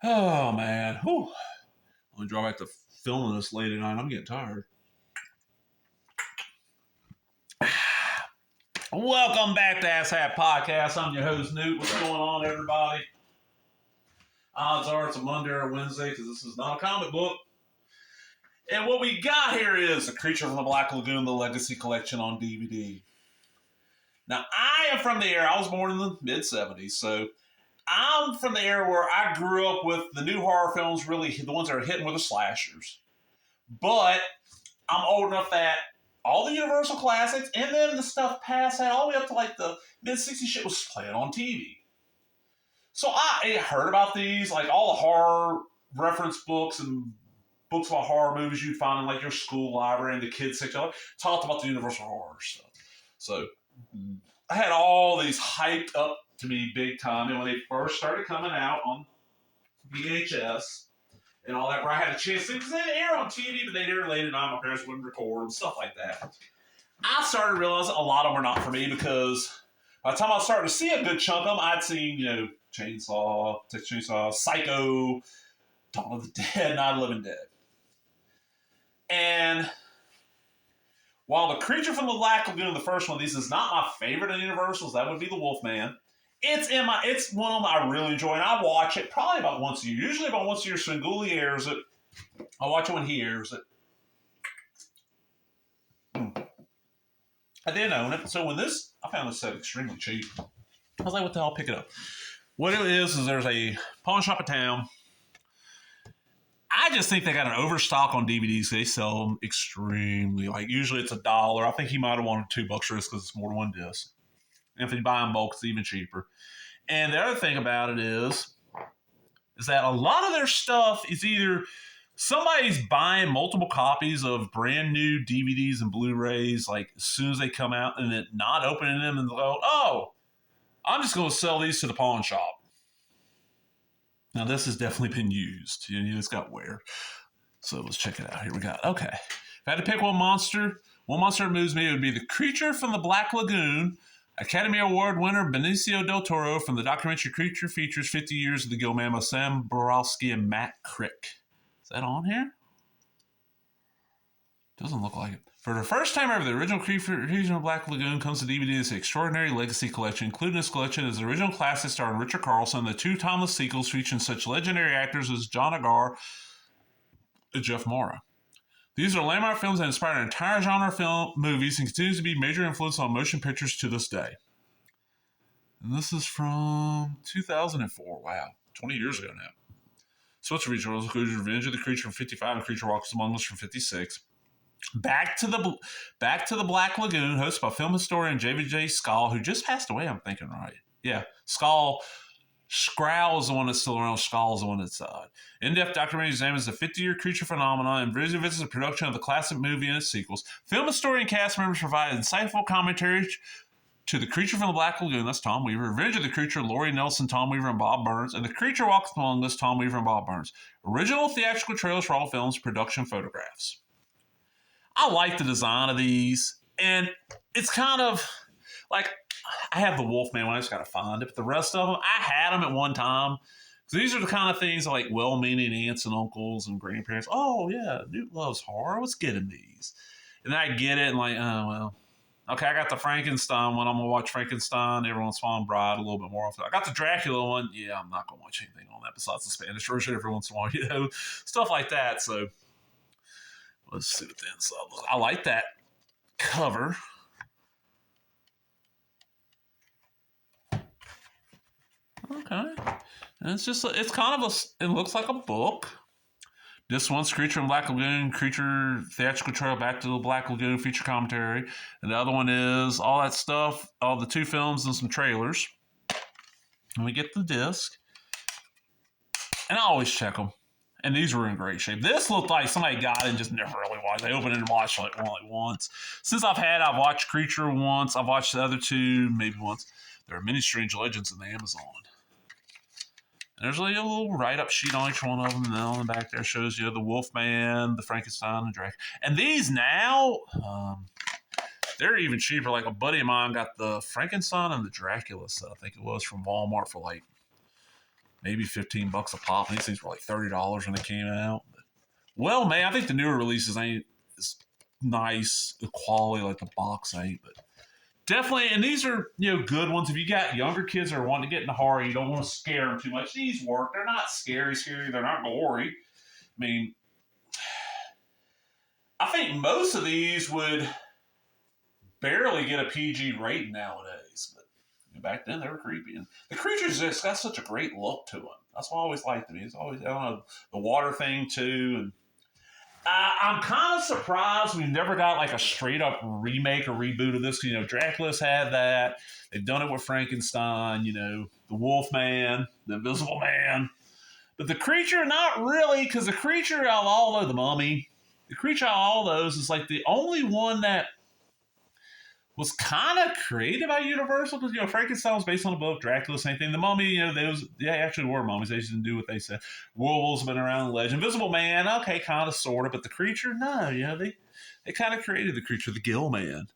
Oh, man. Whew. Let me draw back to filming this late at night. I'm getting tired. Welcome back to Ass Hat Podcast. I'm your host, Newt. What's going on, everybody? Odds are it's a Monday or a Wednesday because this is not a comic book. And what we got here is The Creature from the Black Lagoon, the Legacy Collection on DVD. Now, I am from the era, I was born in the mid-'70s, so I'm from the era where I grew up with the new horror films, really the ones that are hitting with the slashers. But I'm old enough that all the Universal classics and then the stuff past that, all the way up to like the mid-'60s shit was playing on TV. So I heard about these, like all the horror reference books and books about horror movies you'd find in like your school library and the kids section talked about the Universal horror stuff. So I had all these hyped up to me big time, and when they first started coming out on VHS and all that, where I had a chance to, because they air on TV, but they air late at night, my parents wouldn't record them, stuff like that. I started realizing a lot of them were not for me because by the time I started to see a good chunk of them, I'd seen, Chainsaw, Texas Chainsaw, Psycho, Dawn of the Dead, Night of the Living Dead. And while The Creature from the Black Lagoon, the first one of these, is not my favorite of Universals, that would be The Wolfman. It's one of them I really enjoy, and I watch it probably about once a year. Usually about once a year, Svengoolie airs it. I watch it when he airs it. I didn't own it, so I found this set extremely cheap. I was like, what the hell, I'll pick it up. What it is there's a pawn shop in town. I just think they got an overstock on DVDs. They sell them extremely, usually it's $1. I think he might have wanted $2 for this because it's more than one disc. And if you buy them bulk, it's even cheaper. And the other thing about it is that a lot of their stuff is either somebody's buying multiple copies of brand new DVDs and Blu-rays, like as soon as they come out, and then not opening them and go, oh, I'm just going to sell these to the pawn shop. Now, this has definitely been used. It's got wear. So let's check it out. Here we go. Okay. If I had to pick one monster that moves me, it would be The Creature from the Black Lagoon, Academy Award winner Benicio del Toro from the documentary Creature Features 50 Years of the Gillman by Sam Borowski and Matt Crick. Is that on here? Doesn't look like it. For the first time ever, the original Creature from the Black Lagoon comes to DVD as an extraordinary legacy collection. Including this collection is the original classic starring Richard Carlson, the two timeless sequels featuring such legendary actors as John Agar and Jeff Mara. These are landmark films that inspired an entire genre of film movies and continues to be a major influence on motion pictures to this day. And this is from 2004. Wow, 20 years ago now. So it's Revenge of the Creature from 55 and Creature Walks Among Us from 56. Back to the Black Lagoon, hosted by film historian J.V.J. Skall, who just passed away, I'm thinking, right? Yeah, Skall. Skral is the one that's still around. Skall is the one that's died. In-depth documentary examines the 50-year creature phenomenon and visits the production of the classic movie and its sequels. Film historian cast members provide insightful commentary to The Creature from the Black Lagoon, that's Tom Weaver, Revenge of the Creature, Laurie Nelson, Tom Weaver, and Bob Burns, and The Creature Walks Among Us, Tom Weaver, and Bob Burns. Original theatrical trailers for all films, production photographs. I like the design of these, and it's kind of like, I have the Wolfman one, I just got to find it, but the rest of them, I had them at one time. So these are the kind of things like well-meaning aunts and uncles and grandparents. Oh, yeah, Newt loves horror. Let's get him these. And I get it, and oh, well. Okay, I got the Frankenstein one. I'm going to watch Frankenstein, Everyone's Fallen Bride a little bit more often. I got the Dracula one. Yeah, I'm not going to watch anything on that besides the Spanish version every once in a while, stuff like that. So let's see what the inside looks like. I like that cover. Okay. And it's kind of it looks like a book. This one's Creature in Black Lagoon, Creature Theatrical Trail, Back to the Black Lagoon feature commentary. And the other one is all that stuff, all the two films and some trailers. And we get the disc. And I always check them. And these were in great shape. This looked like somebody got it and just never really watched. They opened it and watched it only once. Since I've watched Creature once. I've watched the other two maybe once. There are many strange legends in the Amazon. There's a little write-up sheet on each one of them, and then on the back there shows you the Wolfman, the Frankenstein, and the Dracula. And these now, they're even cheaper. Like a buddy of mine got the Frankenstein and the Dracula set, I think it was, from Walmart for maybe $15 a pop. These things were like $30 when they came out. Well, man, I think the newer releases ain't as nice quality like the box ain't, but definitely. And these are good ones. If you got younger kids that are wanting to get in the horror, you don't want to scare them too much. These work. They're not scary. They're not gory. I mean, I think most of these would barely get a PG rating nowadays, but back then they were creepy. And the creatures just got such a great look to them. That's what I always liked them. It's always, I don't know, the water thing too. And I'm kind of surprised we've never got like a straight up remake or reboot of this. Dracula's had that. They've done it with Frankenstein. The Wolfman, the Invisible Man. But the creature, not really, because the creature out of all of the Mummy, the creature out of all those is like the only one that was kind of created by Universal, because Frankenstein was based on a book, Dracula, same thing. The Mummy, they actually were mummies. They just didn't do what they said. Werewolves have been around in legend. Invisible Man, okay, kind of, sort of, but the creature, no, they kind of created the creature, the Gillman.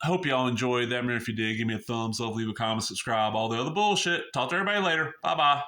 Hope y'all enjoyed that. If you did, give me a thumbs up, leave a comment, subscribe, all the other bullshit. Talk to everybody later. Bye bye.